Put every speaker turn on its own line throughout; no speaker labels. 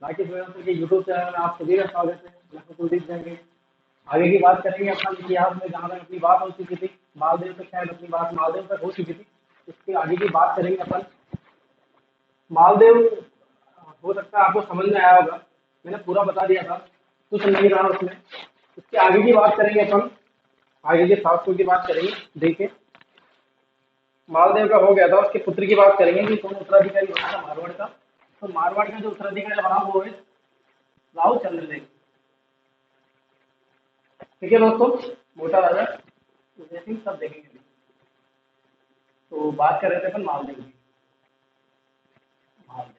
बाकी फिर के यूट्यूब चैनल में आप सभी का स्वागत है। मैं कुलदीप जैन। आगे की बात करेंगे अपन इतिहास में, जहाँ तक अपनी बात हो चुकी थी मालदेव तक, शायद अपनी बात मालदेव तक हो चुकी थी। इसके आगे की बात करेंगे अपन मालदेव। हो सकता है आपको समझ में आया होगा, मैंने पूरा बता दिया था, कुछ नहीं रहा उसमें। इसके आगे की बात करेंगे अपन, आगे के शासकों की बात करेंगे। देखिए, मालदेव का हो गया था, उसके पुत्र की बात करेंगे कि कौन उत्तराधिकारी बना था मारवाड़ का। तो मारवाड़ का जो उत्तराधिकारी बना वो है राव चंद्रदेव। ठीक है दोस्तों, मोटा राजा उदय सिंह सब देखेंगे अभी। तो बात कर रहे थे अपन मालदेव की। मालदेव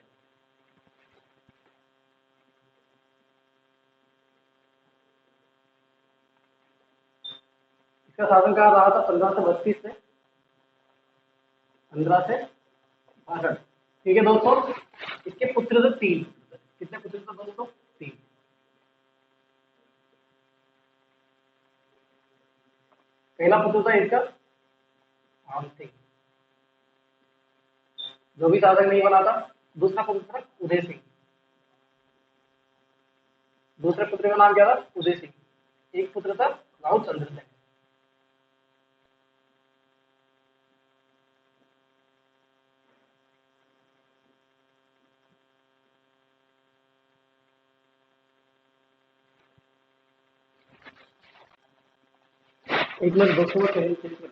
इसका शासनकाल रहा था 1532 से 1562। ठीक है दोस्तों, इसके पुत्र थे तीन। कितने पुत्र थे दोस्तों? तीन। पहला पुत्र था इसका राम सिंह, जो भी शासक नहीं बना था। दूसरा पुत्र था उदय सिंह। दूसरे पुत्र का नाम क्या था? उदय सिंह। एक पुत्र था राव चंद्र सिंह। एक मिनट दोस्तों को चेंज कर देता हूं।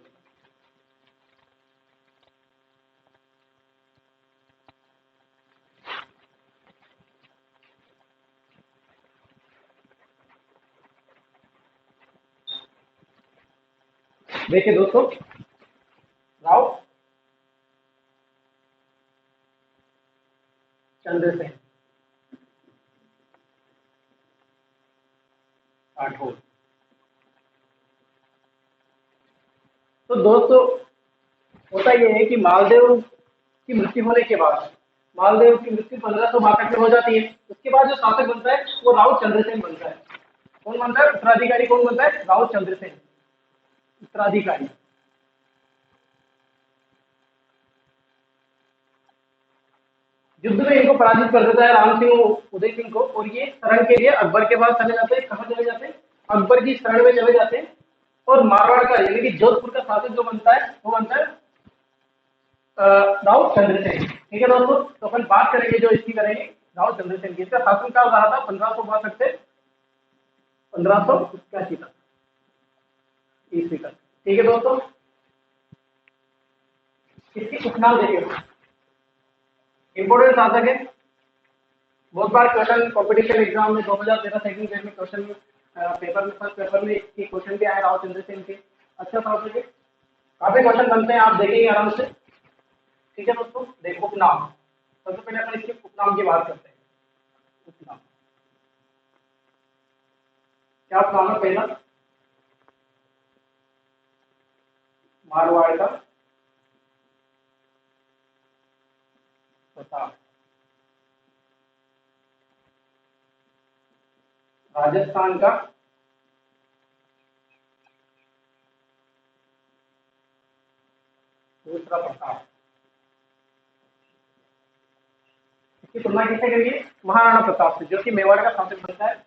देखिए दोस्तों, राव चंद्र सिंह राठौर। तो दोस्तों, होता यह है कि मालदेव की मृत्यु होने के बाद, मालदेव की मृत्यु 1562 में हो जाती है। उसके बाद जो शासक बनता है वो राव चंद्रसेन बनता है। कौन बनता है उत्तराधिकारी? कौन बनता है? राव चंद्रसेन उत्तराधिकारी। युद्ध में इनको पराजित कर देता है राम सिंह उदय सिंह को, और ये शरण के लिए अकबर के पास चले जाते हैं। कहाँ चले जाते हैं? अकबर की शरण में चले जाते हैं। और मारवाड़ का यानी कि जोधपुर का शासक जो बनता है वो बनता है राव चंद्रसेन। ठीक है दोस्तों, तो अपन बात करेंगे जो इसकी करेंगे राव चंद्रसेन की। इसका शासनकाल रहा था 1562 से 1581 तक, ईस्वी तक। ठीक है दोस्तों, इसकी उपनाम देखिए, इंपोर्टेंट शासक है। बहुत बार क्वेश्चन कॉम्पिटिशन एग्जाम में 2013 सेकंड ग्रेड में क्वेश्चन पेपर में, फर्स्ट पेपर में इसके क्वेश्चन भी आए राव चंद्रसेन के। अच्छा शासक है, काफी क्वेश्चन बनते हैं, आप देखेंगे आराम से। ठीक है दोस्तों, देखो उपनाम। सबसे पहले अपन इसके उपनाम की बात करते हैं। उपनाम क्या उपनाम है? पहला मारवाड़ का प्रताप, राजस्थान का दूसरा प्रताप। इसकी तुलना किससे करिए? महाराणा प्रताप से, जो कि मेवाड़ का शासक बनता है।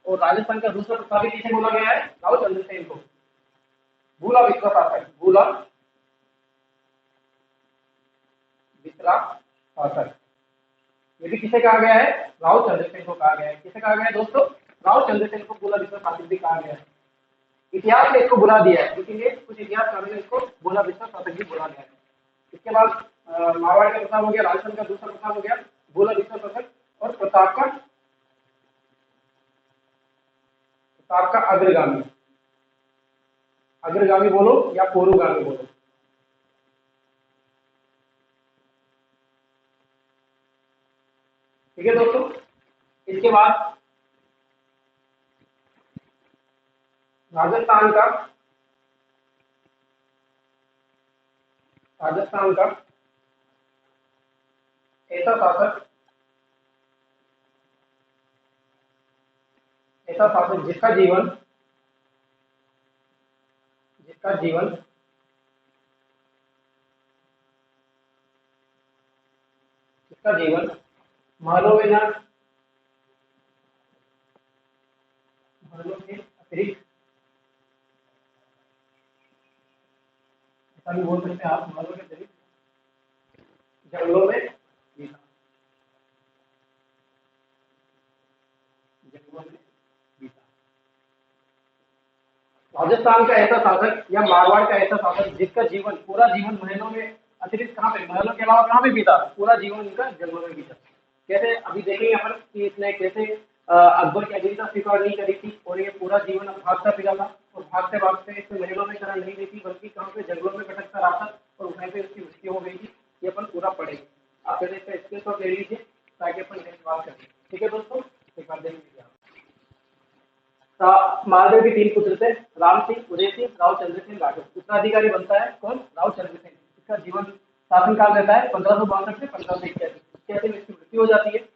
और राजस्थान का दूसरा प्रताप किसे बोला गया है? राव चंद्रसेन को। भूला विश्व शासक, भूला विश्रा शासक, ये भी किसे कहा गया है? राव चंद्रसेन को कहा गया है। किसे कहा गया है दोस्तों? राव चंद्रसेन को भूला विश्व शासक भी कहा गया है। इतिहास में इसको बुला दिया है, इसीलिए कुछ इतिहासकारों ने इसको भूला विश्व शासक भी बोला गया है। इसके बाद मारवाड़ का प्रताप हो गया, राजस्थान का दूसरा प्रताप हो गया भूला विश्व शासक। और प्रताप का अग्रगामी, अग्रगामी बोलो या पूर्वगामी बोलो। ठीक है दोस्तों, इसके बाद राजस्थान का, राजस्थान का ऐसा शासक, ऐसा शासक जिसका जीवन जिसका जीवन महलों में न महलों के अतिरिक्त, ऐसा भी बोल सकते हैं आप, महलों के अतिरिक्त जंगलों में बीता, जंगलों में बीता। राजस्थान का ऐसा शासक या मारवाड़ का ऐसा शासक जिसका जीवन, पूरा जीवन महलों में अतिरिक्त, कहाँ पे, महलों के अलावा कहाँ पे बीता, पूरा जीवन उनका जंगलों में बीता। कैसे, अभी देखेंगे अपन कि इसने कैसे अकबर की अधीनता स्वीकार नहीं करी थी और ये पूरा जीवन अब भागता फिरा था, और भागते भागते इसने महलों में शरण नहीं ली थी, बल्कि कहाँ पे जंगलों में भटकता रहा था, और वहीं पे उसकी मृत्यु हो गई थी। ये अपन पूरा पढ़ेंगे, आप पहले इसका स्क्रीनशॉट ले लीजिए ताकि अपन नेक्स्ट बात करें। ठीक है दोस्तों, एक बार देख लीजिए आप। मालदेव के 3 पुत्र थे, राम सिंह, उदय सिंह, राव चंद्र सिंह राठौर। उत्तराधिकारी बनता है कौन, राव चंद्र सिंह। इसका जीवन शासनकाल रहता है 1562 से 1581 में इसकी मृत्यु हो जाती है।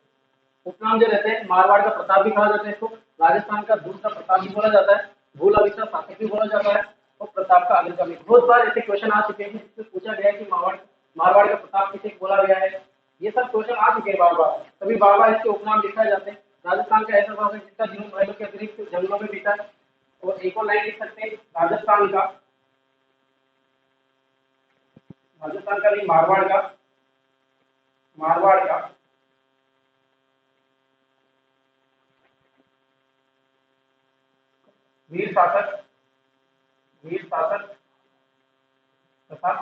उपनाम जो रहते हैं, मारवाड़ का प्रताप भी कहा जाता है इसको, राजस्थान का दूसरा प्रताप भी बोला जाता है, भूलाविसा शासक भी बोला जाता है, और प्रताप का अग्रगामी। बहुत बार ऐसे क्वेश्चन आ चुके हैं जिसमें पूछा गया है कि मारवाड़ का प्रताप किसे बोला गया है। ये सब क्वेश्चन आ चुके हैं बार बार, तभी बार बार इसके उपनाम दिखाए जाते हैं। राजस्थान का ऐसा शासक जिसका जीवन महलों के अतिरिक्त जंगलों में बीता है। और एक और लाइन लिख सकते हैं, राजस्थान का नहीं, मारवाड़ का वीर शासक तथा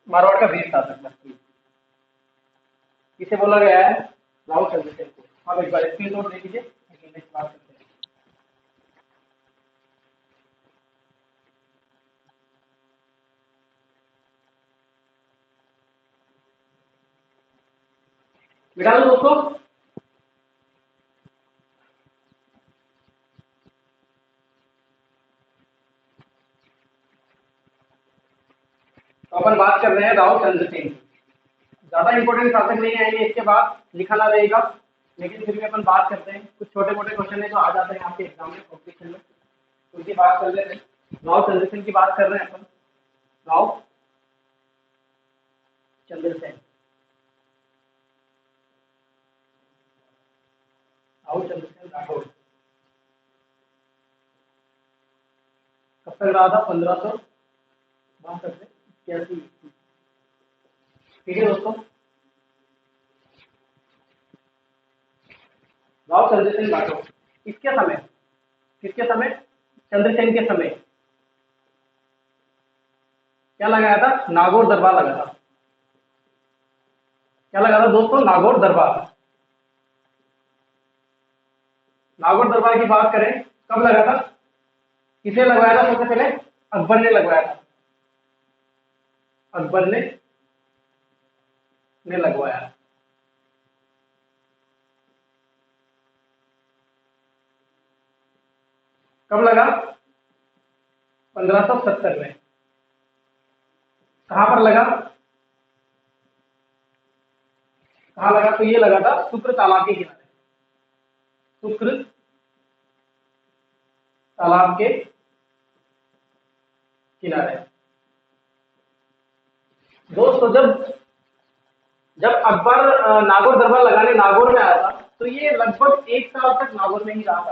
मारवाड़ का वीर शासक किसे बोला गया है, राव चंद्र सिंह को। अब एक बार स्क्रीन नोट दे दीजिए, नेक्स्ट बात करते हैं। मिटा दो दोस्तों। तो अपन बात कर रहे हैं राव चंद्र सिंह। ज्यादा इंपॉर्टेंट शासक नहीं आएंगे इसके बाद, लिखा ना रहेगा, लेकिन फिर भी अपन बात करते हैं। कुछ छोटे मोटे क्वेश्चन है जो आ जाते हैं आपके एग्जाम में, कॉम्पिटिशन में, उनकी बात कर लेते हैं। राव चंद्र सिंह की बात कर रहे हैं अपन। राव चंद्र सिंह, राव चंद्र सिंह राठौर कब तक रहा था, 1562 से 81। ठीक है दोस्तों, राव चंद्र सिंह राठौर इसके समय, किसके समय, चंद्रसेन के समय क्या लगाया था, नागौर दरबार लगा था। क्या लगा था दोस्तों, नागौर दरबार। नागौर दरबार की बात करें, कब लगा था, किसे लगवाया था, सबसे पहले अकबर ने लगवाया था, अकबर ने लगवाया। कब लगा, 1570 में। कहां पर लगा, कहां लगा, तो ये लगा था शुक्र तालाब के किनारे, शुक्र तालाब के किनारे। दोस्तों जब अकबर नागौर दरबार लगाने नागौर में आया था, तो ये लगभग 1 साल तक नागौर में ही रहा था।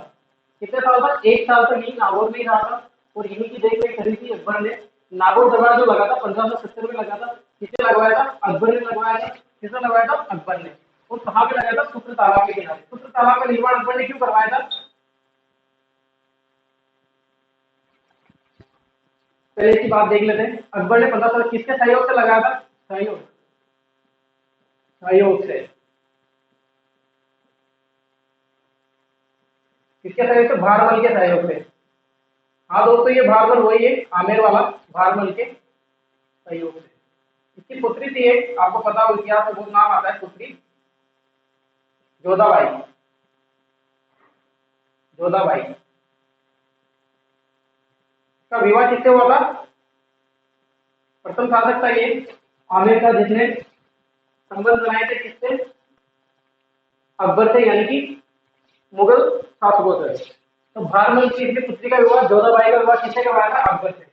कितने साल तक, 1 साल तक ही नागौर में ही रहा था, और इन्हीं की देख रेख करी थी अकबर ने। नागौर दरबार जो लगा था 1570 में लगा था, किसने लगवाया था, अकबर ने लगवाया था। किसने लगवाया था, अकबर ने। और कहाँ पे लगाया था, शुक्र तालाब के किनारे। शुक्र तालाब का निर्माण अकबर ने क्यों करवाया था, पहले इसकी बात देख लेते हैं। अकबर ने 15 साल किसके सहयोग से लगाया था, सहयोग से, किसके सहयोग से, भारमल के सहयोग से। हाँ दोस्तों, ये भारमल वही है, आमेर वाला भारमल के सहयोग से। इसकी पुत्री थी एक, आपको पता हो इतिहास में बहुत नाम आता है, पुत्री जोधाबाई। जोधाबाई का विवाह किससे हुआ था, प्रथम शासक था ये आमेर का, जिसने संबंध बनाए थे किससे, अकबर से, यानी कि मुगल शासकों से। तो भारमल की इसकी पुत्री का विवाह, जोधाबाई का विवाह किससे करवाया था, अकबर से।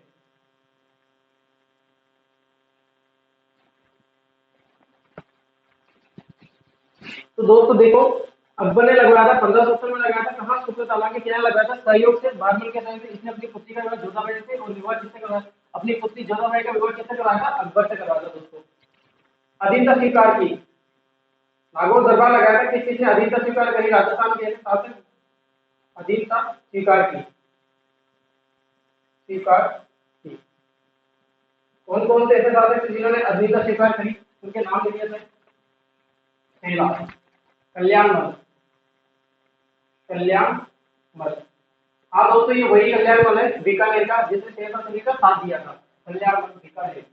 तो दोस्तों देखो, अकबर ने लगवाया था 1570 में, लगाया था कहाँ, शुक्रताला के किनारे लगाया था, सहयोग से, बारमल के सहयोग से। इसने अपनी पुत्री का विवाह जोधाबाई से, और विवाह किससे करवाया, अपनी पुत्री जोधाबाई का विवाह किससे करवाया था, अकबर से करवाया था दोस्तों। अधीनता स्वीकार की, नागौर दरबार लगाया था, किस चीज ने अधीनता स्वीकार करी, राजस्थान के शासन, अधीनता स्वीकार की, स्वीकार की। कौन कौन से ऐसे शासक थे जिन्होंने अधीनता स्वीकार करी, उनके नाम लिखे थे। पहला कल्याण मल, कल्याण मल। हाँ दोस्तों, ये वही कल्याण मल है बीकानेर का, जिसने शेरशाह सूरी का साथ दिया था, कल्याण मल बीकानेर।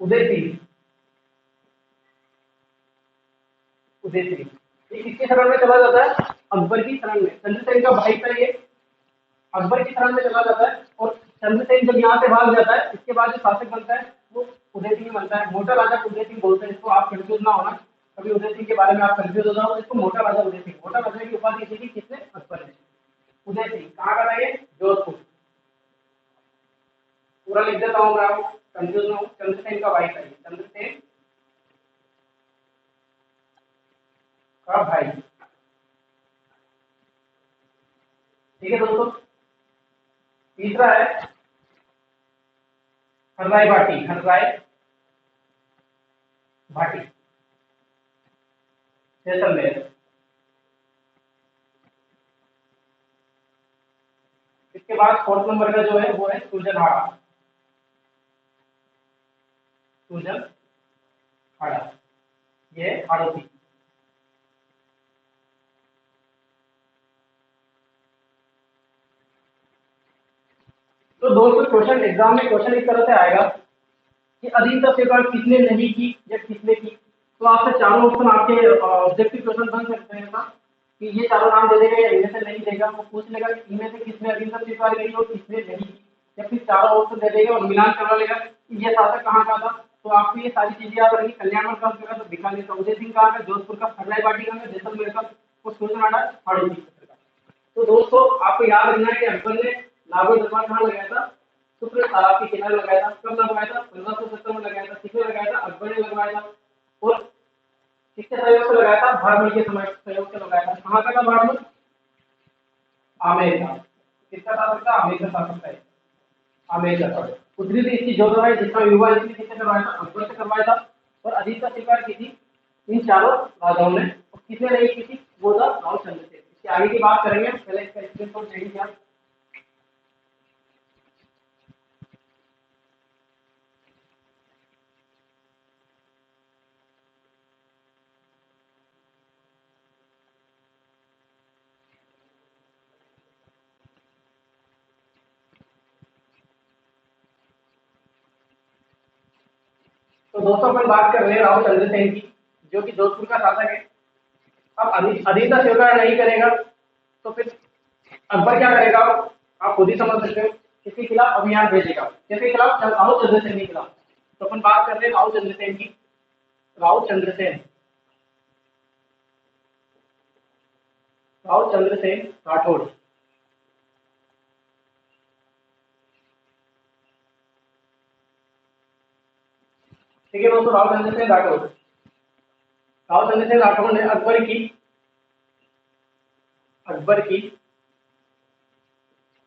उदय सिंह, उदय सिंह ये किसकी शरण में चला जाता है, अकबर की शरण में। चंद्रसेन का भाई था ये, अकबर की शरण में चला जाता है। और चंद्रसेन जब यहाँ से भाग जाता है, इसके बाद जो शासक बनता है वो उदय सिंह बनता है। मोटा राजा उदय सिंह बोलते हैं इसको, आप कंफ्यूज ना होना, कभी उदय सिंह के बारे में आप कंफ्यूज हो जाओ, इसको मोटा राजा उदय सिंह, मोटा राजा की उपाधि दी थी किसने, अकबर ने। उदय सिंह कहाँ का था ये, जोधपुर। पूरा लिख देता हूँ मैं, आपको कंफ्यूज ना हो, चंद्रसेन का भाई था ये, चंद्रसेन का भाई। ठीक है दोस्तों। तीसरा है हर्राय भाटी, हर्राय भाटी, जैसलमेर। इसके बाद फोर्थ नंबर का जो है वो है सुरजनहाड़ा, सुरजनहाड़ा, ये हाड़ौती। तो दोस्तों क्वेश्चन एग्जाम में क्वेश्चन इस तरह से आएगा कि अधीनता स्वीकार किसने नहीं की या किसने की। तो आपसे चारों ऑप्शन आपके ऑब्जेक्टिव क्वेश्चन बन सकते हैं ना, कि ये चारों नाम दे देगा या इनमें से नहीं देगा, वो पूछ लेगा कि इनमें से किसने अधीनता स्वीकार करी और किसने नहीं की, या फिर चारों ऑप्शन दे देगा और मिलान करवा लेगा कि ये शासक कहाँ का था। तो आपको ये सारी चीजें याद रखनी, कल्याण कहाँ का, तो बीकानेर का, उदय सिंह कहाँ का, जोधपुर का, हर्राय वाटी का, जैसलमेर का, और सूरजनाडा हाड़ौती क्षेत्र का। तो दोस्तों आपको याद रखना है कि अकबर ने नागौर दरबार कहाँ लगाया था, शुक्र तालाब के किनारे लगाया था। कब लगवाया था, 1570 में लगाया था। किसने लगाया था, अकबर ने लगवाया था। और किसके सहयोग से लगाया था, भारमल के समय सहयोग से लगाया था। कहाँ का था भारमल, आमेर का। किसका शासक था, आमेर का शासक था, आमेर का था। पुत्री थी इसकी जोधबाई, जिसका विवाह इसने किससे करवाया था, अकबर से करवाया था। और अधीनता स्वीकार की थी इन चारों राजाओं ने। और किसने नहीं की थी, वो था राव चंद्रसेन। इसके आगे की बात करेंगे, पहले इसका स्क्रीनशॉट ले लीजिए आप। तो दोस्तों अपन बात कर रहे हैं राव चंद्रसेन की, जो कि जोधपुर का शासक है। अब अधीनता स्वीकार नहीं करेगा तो फिर अकबर क्या करेगा, आप खुद ही समझ सकते हो। किसके खिलाफ अभियान भेजेगा, किसके खिलाफ, राव चंद्रसेन के खिलाफ। तो अपन बात कर रहे हैं राव चंद्रसेन की, राव चंद्रसेन, राव चंद्रसेन राठौड़। ठीक है दोस्तों, राव चंद्रसेन राठौड़, राव चंद्रसेन राठौड़ ने अकबर की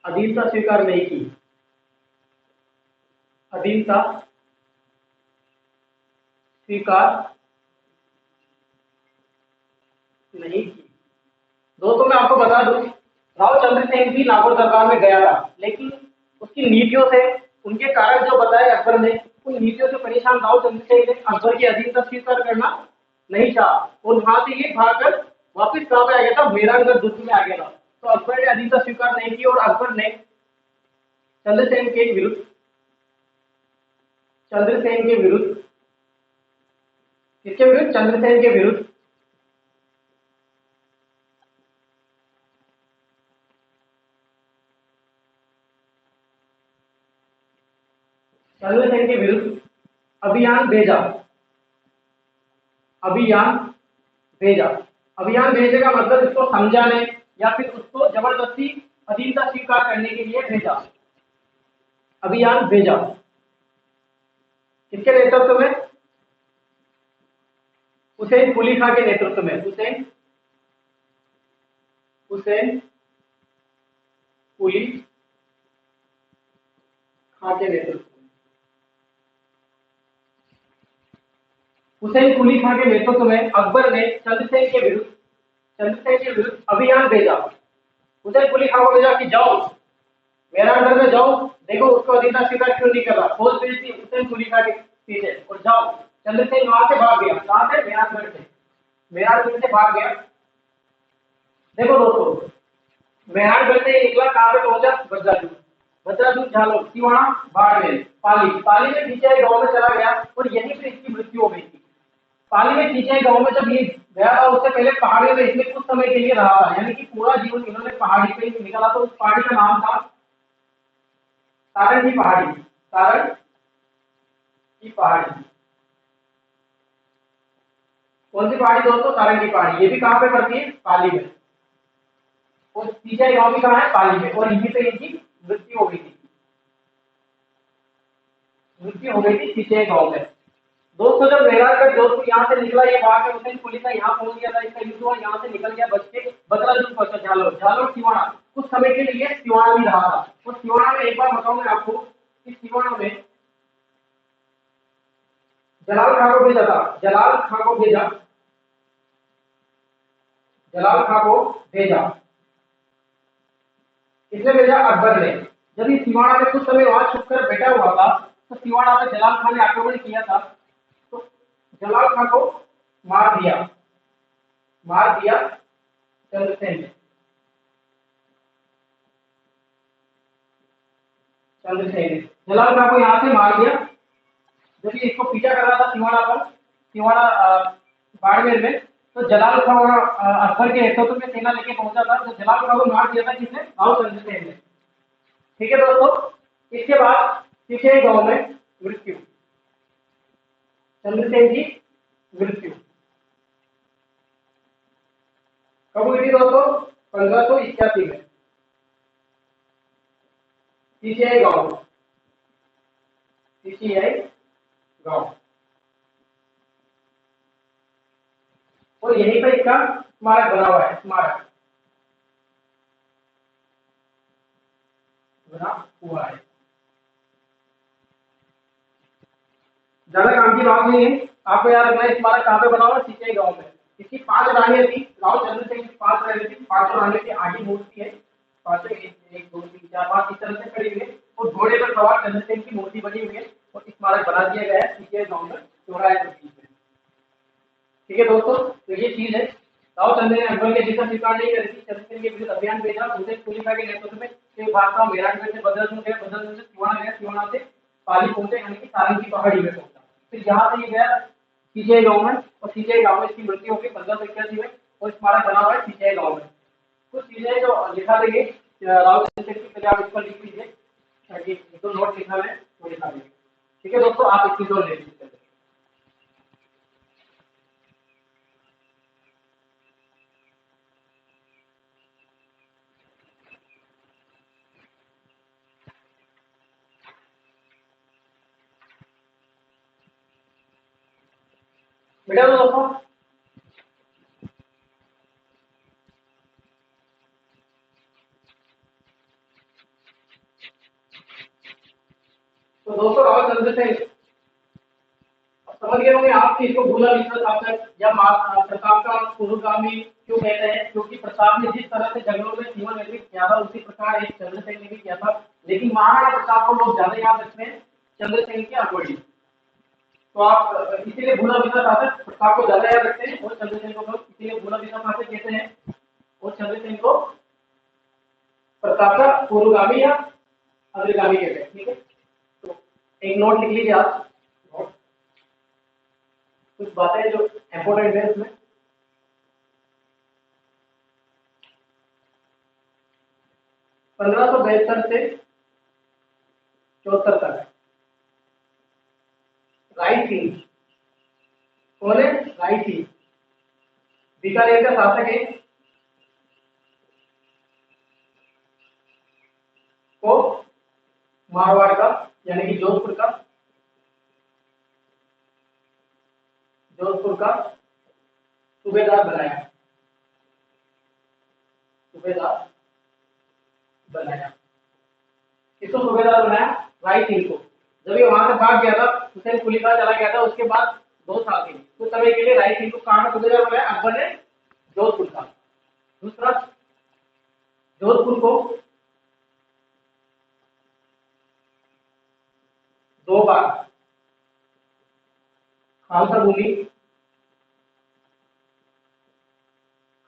अधीनता स्वीकार नहीं की, अधीनता स्वीकार नहीं की। दोस्तों मैं आपको बता दूं, राव चंद्रसेन भी नागौर दरबार में गया था, लेकिन उसकी नीतियों से, उनके कारण जो बताए अकबर ने, उन नीतियों से परेशान राव चंद्रसेन ने अकबर की अधीनता स्वीकार करना नहीं चाहा, और वहां से ये भागकर वापिस कहाँ पे आ गया था, मेहरानगढ़ दुर्ग में आ गया था। तो अकबर ने अधीनता स्वीकार नहीं की, और अकबर ने चंद्रसेन के विरुद्ध, चंद्रसेन के विरुद्ध, किसके विरुद्ध, चंद्रसेन के विरुद्ध चंद्रसेन के विरुद्ध अभियान भेजा, अभियान भेजा। अभियान भेजने का मतलब इसको समझाने या फिर उसको जबरदस्ती अधीनता स्वीकार करने के लिए भेजा, अभियान भेजा। किसके नेतृत्व में? हुसैन कुली खां के नेतृत्व में। हुसैन कुली खां के नेतृत्व में। हुसैन कुली खां के नेतृत्व में अकबर ने चंद्रसेन के विरुद्ध अभियान भेजा। हुसैन कुली खां को भेजा कि जाओ मेहरानगढ़ में जाओ, देखो उसको अधीनता स्वीकार क्यों नहीं कर रहा। फौज भेज दी हुसैन कुली खां के पीछे और जाओ। चंद्रसेन वहां से भाग गया। कहां से? मेहरानगढ़ से भाग गया। देखो दोस्तों, मेहरानगढ़ से निकला, कहां पे पहुंचा? बद्राजू, झालोर, सिवाना, बाड़मेर, पाली में पीछे गांव में चला गया और यहीं पे इसकी मृत्यु हो गई थी। पाली में पीछे गांव में जब ये गया था, उससे पहले पहाड़ी में इसने कुछ समय के लिए रहा था, यानी कि पूरा जीवन इन्होंने पहाड़ी पे ही निकाला। तो उस पहाड़ी का नाम था सारण की पहाड़ी। सारण की पहाड़ी। कौन सी पहाड़ी दोस्तों? सारण की पहाड़ी। ये भी कहां पे पड़ती है? पाली में। और तीसरा गांव भी कहां है? पाली में। और यहीं पे इनकी मृत्यु हो गई थी। तीसरे गांव में। दोस्तों जब मेहरानगढ़ जोधपुर यहाँ से निकला, ये वहां पे हुसैन कुली का यहाँ पहुंच गया था, इसका युद्ध हुआ, यहाँ से निकल गया बच के बदलाजुल पहुंचा, झालोर सिवाना। कुछ समय के लिए सिवाना भी रहा था। और सिवाना में एक बार बताऊं मैं आपको कि सिवाना में जलाल खां को भेजा था। जलाल खां को भेजा। किसने भेजा? अकबर ने। जब ये सिवाना में कुछ समय वहां छुप कर बैठा हुआ था, तो सिवाना पे जलाल खान ने आक्रमण किया था। तो जलाल खान को मार दिया चंद्रसेन ने। जलाल खान को यहां से मार दिया। जब ये इसको पीछा कर रहा था सिवाना बाड़मेर में, तो जलाल खान अकबर के नेतृत्व में सेना लेके पहुंचा था। तो जलाल खान को मार दिया था किसने? राव चंद्रसेन ने। ठीक है दोस्तों, इसके बाद पीछे गांव में मृत्यु, चंद्रसेन की मृत्यु कब हुई थी दोस्तों? 1581 में। सीसीआई गांव। और यहीं पर इसका स्मारक बना हुआ है। ज्यादा काम की बात नहीं है, आपको याद रखना है स्मारक कहाँ पे बना हुआ है? सीसीआई गांव में। इसकी 5 रानियां थी। राव चंद्रसेन की 5 रानियां थी। 5 रानियों की आगे मूर्ति है। 5 1 2 3 4 5 इस तरह से खड़ी हुई है और घोड़े पर सवार चंद्रसेन की मूर्ति बनी हुई है और स्मारक बना दिया गया है सीसीआई गांव में, चौराहे के बीच में। ठीक है दोस्तों, तो ये चीज है। राव चंद्र ने अकबर के जीत स्वीकार नहीं करी थी। चंद्रसेन के विरुद्ध अभियान भेजा। हुसैन कुली खां के नेतृत्व में एक भागता मेहरानगढ़ से बदलाजुल गया, बदलाजुल से सिवाना गया, सिवाना से पाली पहुंचे, यानी कि सारण की पहाड़ी में पहुंचा। फिर यहाँ से ये गया सीसीआई गांव में और सीसीआई गांव में इसकी मृत्यु हो गई 1581 में और स्मारक बना हुआ है सीसीआई गांव में। कुछ चीजें जो लिखा देंगे राव चंद्रसेन की, पहले आप इस पर लिख लीजिए ताकि जो नोट लिखा है वो लिखा देंगे। ठीक है दोस्तों, आप इसकी नोट ले लीजिए। बेटा दोस्तों, तो दोस्तों राव चंद्रसेन समझ गए होंगे आप कि इसको भूला मिश्र शासक या प्रताप का पूर्वगामी क्यों कहते हैं? क्योंकि प्रताप ने जिस तरह से जंगलों में जीवन व्यतीत किया था, उसी प्रकार एक चंद्रसेन ने भी किया था। लेकिन महाराणा प्रताप को लोग ज्यादा याद रखते हैं चंद्रसेन की अगुवाई। तो आप इसीलिए भूला मिश्र शासक प्रताप को ज्यादा याद रखते हैं और चंद्रसेन को लोग इसीलिए भूला मिश्र शासक कहते हैं और चंद्रसेन को प्रताप का पूर्वगामी या अग्रगामी कहते हैं। ठीक है, तो एक नोट लिख लीजिए आप। कुछ बातें जो इंपोर्टेंट है इसमें। 1572 से 74 तक राय सिंह। कौन है? राय सिंह बीकानेर का शासक है। को मारवाड़ का यानी कि जोधपुर का जोधपुर का सूबेदार बनाया, सूबेदार बनाया। किसको सूबेदार बनाया? राय सिंह को। जब ये वहां से भाग गया था, हुसैन कुली खान चला गया था, उसके बाद 2 साल के लिए कुछ समय के लिए राय सिंह को कहां का सूबेदार बनाया? अकबर ने जोधपुर का। दूसरा, जोधपुर को 2 बार खालसा भूमि,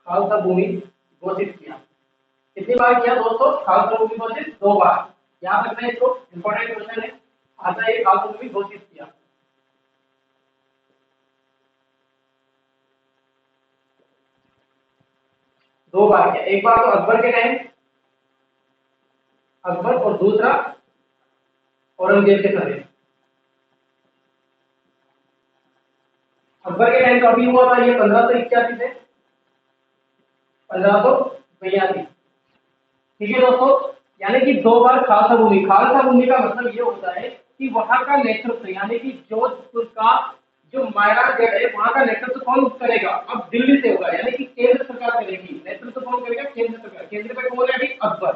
खालसा भूमि घोषित किया। कितनी बार किया दोस्तों? खालसा भूमि घोषित 2 बार। याद रखना है, इसको इंपॉर्टेंट क्वेश्चन है, आता है खालसा भूमि घोषित किया। दो बार किया, एक बार तो अकबर के टाइम, अकबर, और दूसरा औरंगजेब के समय। अकबर के टाइम तो अभी हुआ था ये 1581 से 1582। ठीक है दोस्तों, यानी कि 2 बार खालसा भूमि। खालसा भूमि का मतलब ये होता है कि वहां का नेतृत्व, यानी कि जोधपुर का जो मायरागढ़ है वहां का नेतृत्व कौन करेगा? अब दिल्ली से होगा, यानी कि केंद्र सरकार करेगी। नेतृत्व कौन करेगा? केंद्र सरकार। केंद्र पे कौन है अभी? अकबर।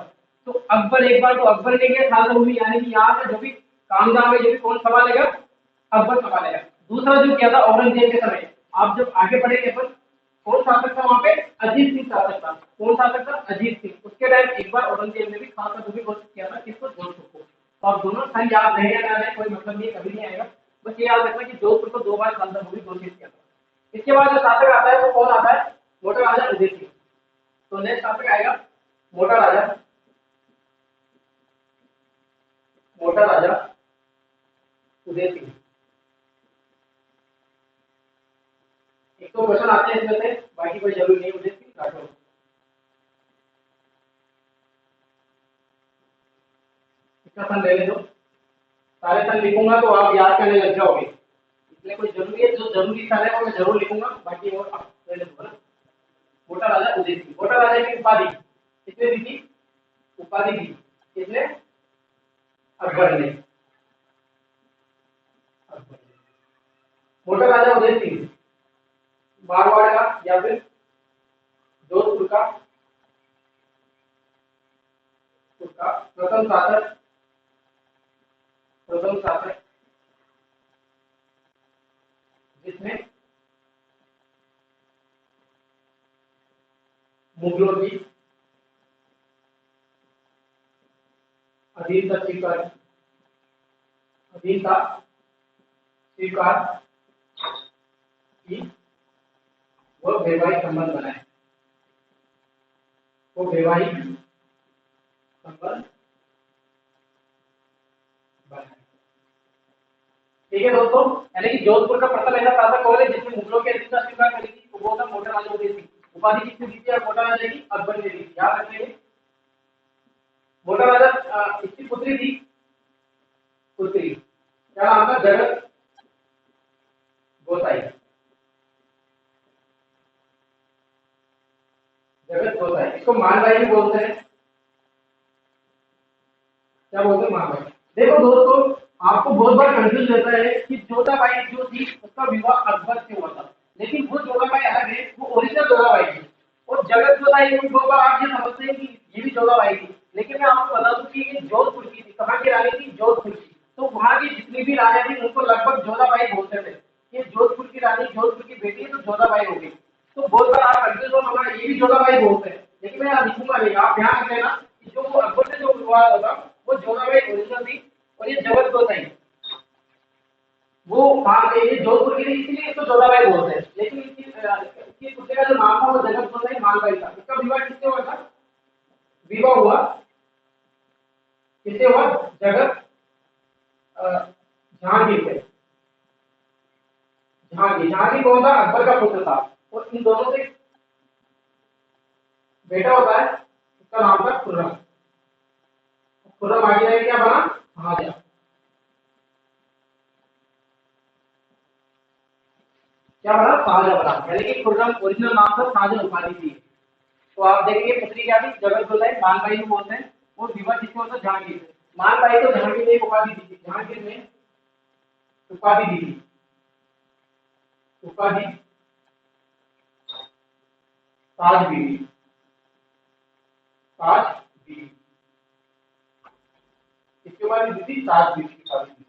तो अकबर, एक बार तो अकबर ने किया खालसा भूमि, यानी कि यहाँ का जो भी काम धाम है, जो भी कौन संभालेगा? अकबर संभालेगा। दूसरा जो किया था औरंगजेब के समय, आप जब आगे बढ़ेंगे अपन, कौन शासक था वहां पे? अजीत सिंह शासक था। कौन शासक था? अजीत सिंह। उसके टाइम एक बार औरंगजेब ने भी खालसा भूमि घोषित किया था। किसको? जोधपुर को। तो आप दोनों सन याद रहे या ना रहे कोई मतलब नहीं, कभी नहीं आएगा, बस ये याद रखना कि जोधपुर को 2 बार खालसा भूमि घोषित किया था। इसके बाद जो शासक आता है वो कौन आता है? मोटा राजा उदय सिंह। तो नेक्स्ट शासक आएगा मोटा राजा, मोटा राजा उदय सिंह। एक तो क्वेश्चन आते हैं इसमें से, बाकी कोई जरूरी नहीं। उदय सिंह राठौर, इसका सन ले लो। सारे सन लिखूंगा तो आप याद करने लग जाओगे, इसलिए कोई जरूरी है, जो जरूरी सन है वो मैं जरूर लिखूंगा, बाकी और आप ले लो ना। मोटा राजा उदय सिंह। मोटा राजा की उपाधि किसने दी थी? उपाधि दी किसने? अकबर ने। मोटा राजा उदय सिंह मारवाड़ का या फिर जोधपुर का उसका प्रथम शासक, प्रथम शासक जिसने मुगलों की अधीनता स्वीकार, अधीनता स्वीकार की, वह वैवाहिक संबंध बनाए, वो वैवाहिक संबंध बनाए। ठीक है दोस्तों, यानी कि जोधपुर का प्रथम ऐसा शासक कौन है जिसने मुगलों की अधीनता स्वीकार करी थी? तो वो था मोटा राजा उदय सिंह। उपाधि किसने दी थी? मोटा राजा की अकबर ने दी थी, याद रखिए। मोटा राजा इसकी पुत्री थी, पुत्री क्या नाम था? जगत गोसाई, जगत गोसाई। इसको मानभाई भी बोलते हैं। क्या बोलते हैं? मानभाई। देखो दोस्तों, आपको बहुत बार कंफ्यूज रहता है कि जोधाबाई जो थी उसका विवाह अकबर से हुआ था, लेकिन वो जोधाबाई अलग है, वो ओरिजिनल जोधाबाई थी। और जगत गोसाई को बहुत बार आप ये समझते हैं कि ये भी जोधाबाई थी, लेकिन मैं आपको बता दूं कि ये जोधपुर की थी। कहाँ की रानी थी? जोधपुर की। तो वहां की जितनी भी रानियां थी उनको लगभग जोधाबाई बोलते थे। ये जोधपुर की रानी, जोधपुर की बेटी है, तो जोधाबाई हो गई। तो बहुत बार आप कंफ्यूज हो, मगर ये भी जोधाबाई बोलते हैं, लेकिन मैं लिखूंगा नहीं। आप ध्यान रखें ना कि जो अकबर से जो विवाह होगा वो जोधाबाई ओरिजिनल थी, और ये जगत गोसाई वो वहां पे, ये जोधपुर की थी, इसलिए इसको जोधाबाई बोलते हैं। लेकिन इसकी पुत्री का जो नाम था वो जगत गोसाई मालबाई था। इसका विवाह किससे हुआ था? विवाह हुआ किससे हुआ? जगत जहांगीर से। जहांगीर, जहांगीर कौन था? अकबर का पुत्र था। और इन दोनों से बेटा होता है, उसका नाम था खुर्रम। खुर्रम आगे जाके क्या बना? महाराजा। क्या बना? शाहजहां बना। यानी कि खुर्रम ओरिजिनल नाम था, शाहजहां उपाधि थी। तो आप देखेंगे पुत्री क्या थी? जगत गोसाई, मानबाई भी बोलते हैं। और विवाह किससे होता? जहांगीर से। मानबाई को जहांगीर ने एक उपाधि दी थी, जहांगीर ने उपाधि दी थी। उपाधि ताज बीवी, ताज बीवी, इसके बाद दी थी ताज बीवी की उपाधि।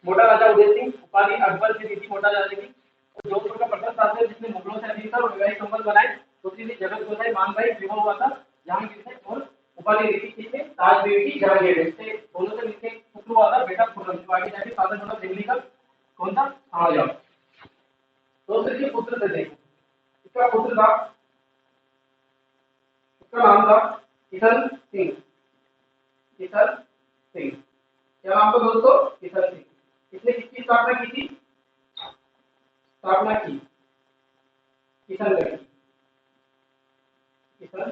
मोटा राजा उदय सिंह उपाधि अकबर से दी थी मोटा राजा की। तो जोधपुर का प्रथम शासक जिसने मुगलों से अधिकतर और वैवाहिक संबंध बनाए दूसरी थी जगत गोसाई मान भाई विवाह हुआ था जहांगीर से और उपाधि दी थी किसने ताज बीवी की जहांगीर से। दोनों से मिलकर पुत्र हुआ था बेटा खुर्रम जो आगे जाके शासक बना दिल्ली का कौन था शाहजहां। दोस्तों के पुत्र थे देखो इसका पुत्र था उसका नाम था किशन सिंह। किशन सिंह क्या नाम था दोस्तों किशन सिंह। इसने किसकी स्थापना की थी स्थापना की किशनगढ़ की किशनगढ़।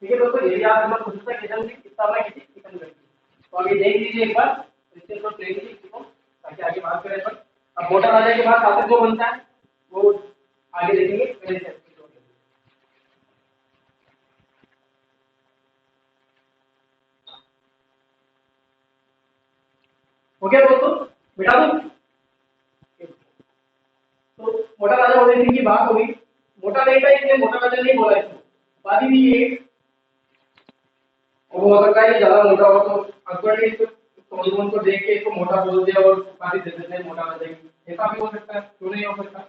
ठीक है दोस्तों यदि आप नंबर पूछता है किशन की स्थापना की थी किशनगढ़ की। तो अभी देख लीजिए एक बार इससे तो ट्रेन की को ताकि आगे बात करें पर। अब मोटा राजा के बाद शासक जो बनता है वो आगे देखेंगे पहले से। ओके दोस्तों बिठा दूं। तो मोटा राजा उदय सिंह की बात होगी। मोटा नहीं था इसलिए मोटा राजा नहीं बोला इसको उपाधि दी है। और वो हो सकता है ज्यादा मोटा हो तो अकबर ने इसको टोन को देख के इसको मोटा बोल दिया और उपाधि दे देते हैं मोटा राजा की। ऐसा भी हो सकता है क्यों नहीं हो सकता।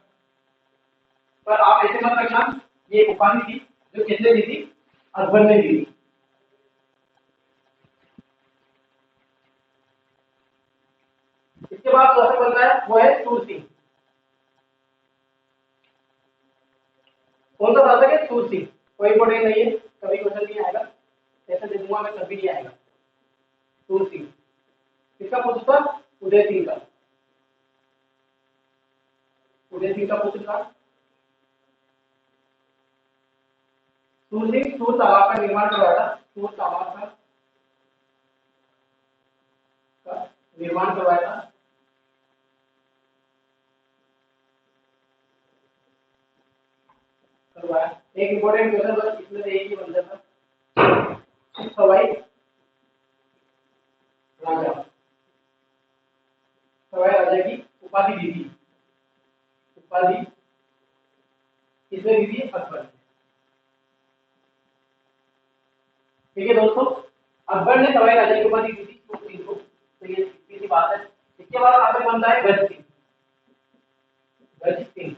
पर आप ऐसे मत रखना ये उपाधि थी जो किसने दी थी अकबर ने दी थी। इसके बाद शासक बनता है वो है सूर सिंह। कौन सा शासक है सूर सिंह। कोई इंपोर्टेंट नहीं है कभी क्वेश्चन नहीं आएगा ऐसा दे दूंगा मैं कभी नहीं आएगा। सूर सिंह किसका पुत्र था उदय सिंह का। उदय सिंह का पुत्र था। सूर सिंह सूर तालाब का निर्माण करवाया था। सूर तालाब का निर्माण करवाया था। करवाया एक इंपोर्टेंट क्वेश्चन बस इसमें से एक ही बन जाता सवाई राजा। सवाई राजा की उपाधि दी थी। उपाधि किसने दी थी अकबर। ठीक है दोस्तों अकबर ने सवाई राजा की उपाधि दी थी सूर सिंह को। तो ये सीधी बात है। इसके बाद शासक बनता है गज सिंह। गज सिंह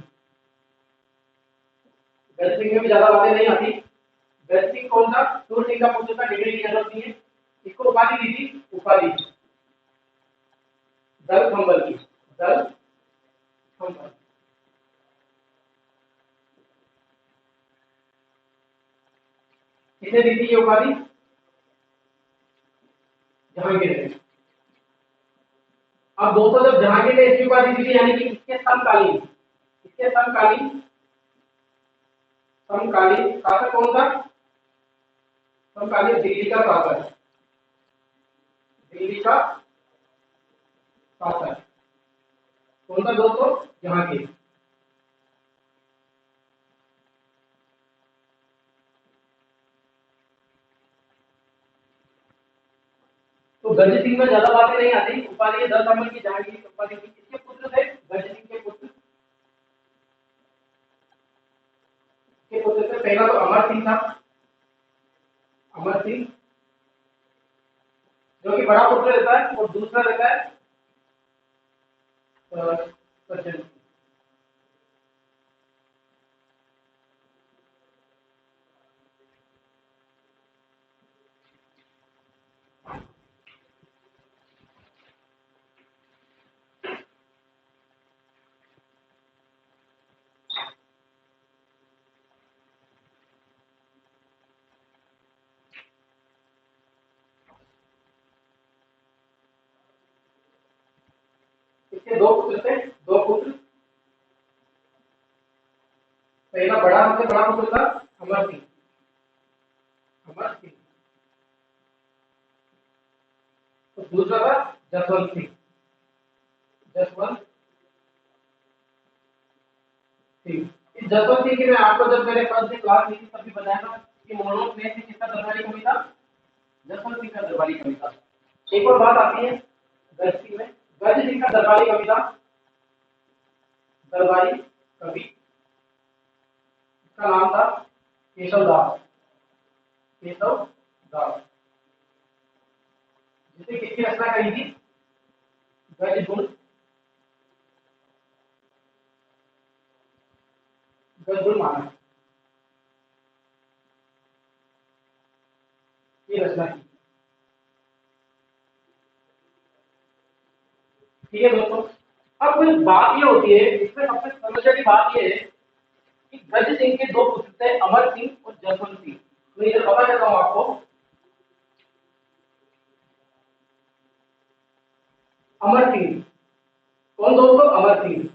गज सिंह में भी ज्यादा बातें नहीं आती। गज सिंह कौन था सूर सिंह का पुत्र था डिग्री की जरूरत नहीं है। इसको उपाधि दी थी उपाधि दल खंबल की। दल खंबल किसने दी थी ये उपाधि जहांगीर ने। अब दोस्तों जब जहांगीर ने इसकी उपाधि दी थी यानी कि इसके समकालीन शासक कौन था समकालीन दिल्ली का शासक। दिल्ली का शासक कौन था दोस्तों जहांगीर। तो गज सिंह में ज्यादा बातें नहीं आती। उपाधि 10 नंबर की जहांगीर उपाधि की। किसके पुत्र थे गज सिंह के पुत्र। के पुत्र से पहला तो अमर सिंह था। अमर सिंह जो कि बड़ा पुत्र रहता है और दूसरा रहता है सज्जन सिंह। इसके दो पुत्र थे दो पुत्र। पहला बड़ा सबसे बड़ा पुत्र था अमर सिंह। अमर सिंह तो दूसरा था जसवंत सिंह। जसवंत सिंह इस जसवंत सिंह की मैं आपको जब मैंने फर्स्ट क्लास ली थी तभी बताया था कि मोहम्मद में से किसका दरबारी कवि था जसवंत सिंह का दरबारी कवि था। एक और बात आती है गज सिंह में गज सिंह का दरबारी कवि था, दरबारी कवि, इसका नाम था केशव दास, केशव दास, जिसने किसकी रचना करी थी, गज गुण, गज गुण मानस, ये रचना की। ठीक है दोस्तों, अब कुछ बात ये होती है, इसमें सबसे समझने की बात ये है कि गज सिंह के दो पुत्र थे, अमर सिंह और जसवंत सिंह। मैं इधर बता देता हूं आपको, अमर सिंह कौन दोस्तों, अमर सिंह।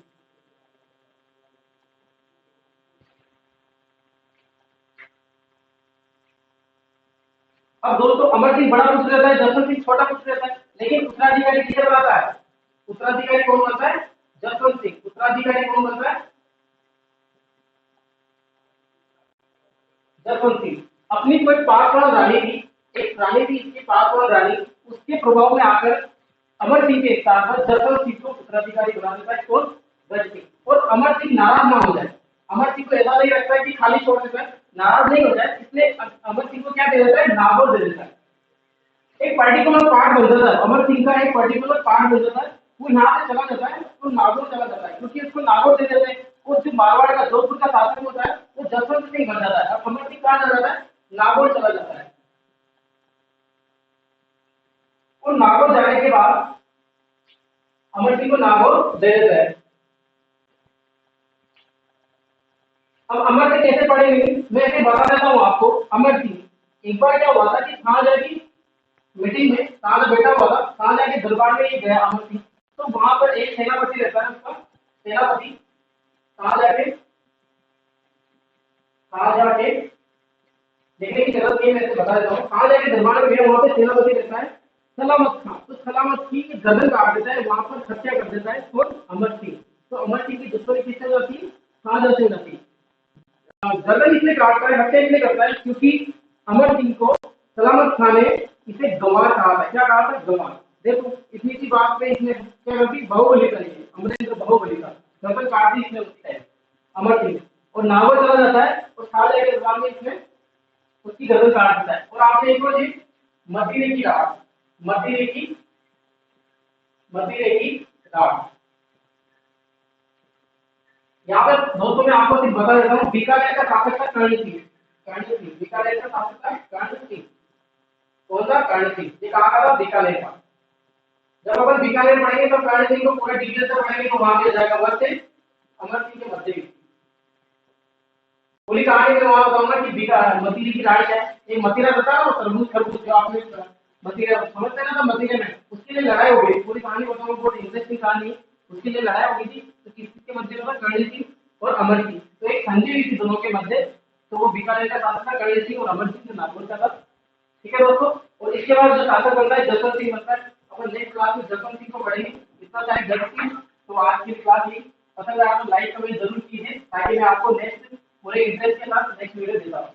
अब दोस्तों अमर सिंह बड़ा पुत्र रहता है, जसवंत सिंह छोटा पुत्र रहता है, लेकिन उत्तराधिकारी किसे बनाता है, उत्तराधिकारी कौन बनता है, जसवंत सिंह। उत्तराधिकारी कौन बनता है, जसवंत सिंह। अपनी कोई पाकवान रानी थी, एक रानी थी, इसकी पाकवान रानी, उसके प्रभाव में आकर अमर सिंह के साथ जसवंत सिंह को उत्तराधिकारी बना देता है, कौन, गज सिंह। और अमर सिंह नाराज ना हो जाए, अमर सिंह को ऐसा नहीं लगता है कि खाली छोड़ देता है, नाराज नहीं हो जाए, इसलिए अमर सिंह को क्या दे देता है, नागौर दे देता है। एक पर्टिकुलर पार्ट बन जाता है, अमर सिंह का एक पर्टिकुलर पार्ट बन जाता है, वो यहाँ से चला जाता है तो नागौर चला जाता है, क्योंकि उसको नागौर दे देते हैं। और जो मारवाड़ का जोधपुर का शासक होता है वो जसवंत सिंह बन जाता है, और अमर सिंह कहाँ चला जाता है, नागौर चला जाता है। और नागौर जाने के बाद अमर सिंह को नागौर दे देता है। अब अमर सिंह कैसे पढ़ेंगे, मैं इसे बता देता हूँ आपको। अमर सिंह एक बार क्या हुआ था कि शाहजहां की मीटिंग में शाहजहां बैठा हुआ था, शाहजहां के दरबार में ये गया अमर सिंह, तो वहां पर एक सेनापति रहता है, उसका सेनापति शाहजहां के देखने की जरूरत नहीं है, मैं बता देता हूँ। शाहजहां के दरबार में गया, वहां पे सेनापति रहता है सलामत खां, तो सलामत खां की गर्दन काट देता है, वहां पर हत्या कर देता है कौन, अमर सिंह। तो अमर सिंह की दुश्मनी किससे जाती है, शाहजहां से जाती है। गर्दन इसलिए काटता है, हत्या इसलिए करता है क्योंकि अमर सिंह को सलामत खां ने इसे गंवार कहा था। क्या कहा था, गंवार। देखो इतनी सी बात पे इसने क्या कर दी, बाहुबली करी है, अमरेंद्र बाहुबली का गर्दन काट दी इसने उसकी है अमर सिंह, और नागौर चला जाता है, और शाहजहां के दरबार में इसने उसकी गर्दन काट देता है। और आपने एक और चीज, मदीने की रात, मदीने की रात, यहाँ पर दोस्तों मैं आपको सिर्फ बता देता हूँ, बीकानेर का शासक था कर्ण सिंह, बीकानेर का शासक था कर्ण सिंह। कौन सा, कर्ण सिंह। ये कहाँ का था, बीकानेर का। जब अपन बीकानेर पढ़ेंगे तो कर्ण सिंह को पूरा डिटेल से पढ़ेंगे तो वहां मिल जाएगा, वह थे अमर सिंह के मध्य में। पूरी कहानी में वहां बताऊंगा कि मदीने की रानी है, एक मदिरा रहता है ना, तरबूज खरबूज जो आपने मदिरा समझते हैं ना, तो मदीने में उसके लिए लड़ाई हो गई, पूरी कहानी बताऊंगा, बहुत इंटरेस्टिंग कहानी। उसके लिए लड़ाई हो गई थी, तो किसके मध्य में था, कर्ण सिंह और अमर सिंह। तो एक संधि हुई थी दोनों के मध्य, तो वो बीकानेर का शासक था कर्ण सिंह, और अमर सिंह जो नागौर का था। ठीक है दोस्तों, और इसके बाद जो शासक बनता है जसवंत सिंह बनता है। अपन नेक्स्ट क्लास में जसवंत सिंह को पढ़ेंगे। इतना टाइम जसवंत सिंह, तो आज की क्लास ही पसंद आया तो लाइक कमेंट जरूर कीजिए, ताकि मैं आपको नेक्स्ट पूरे इंटरेस्ट के साथ नेक्स्ट वीडियो देता हूँ।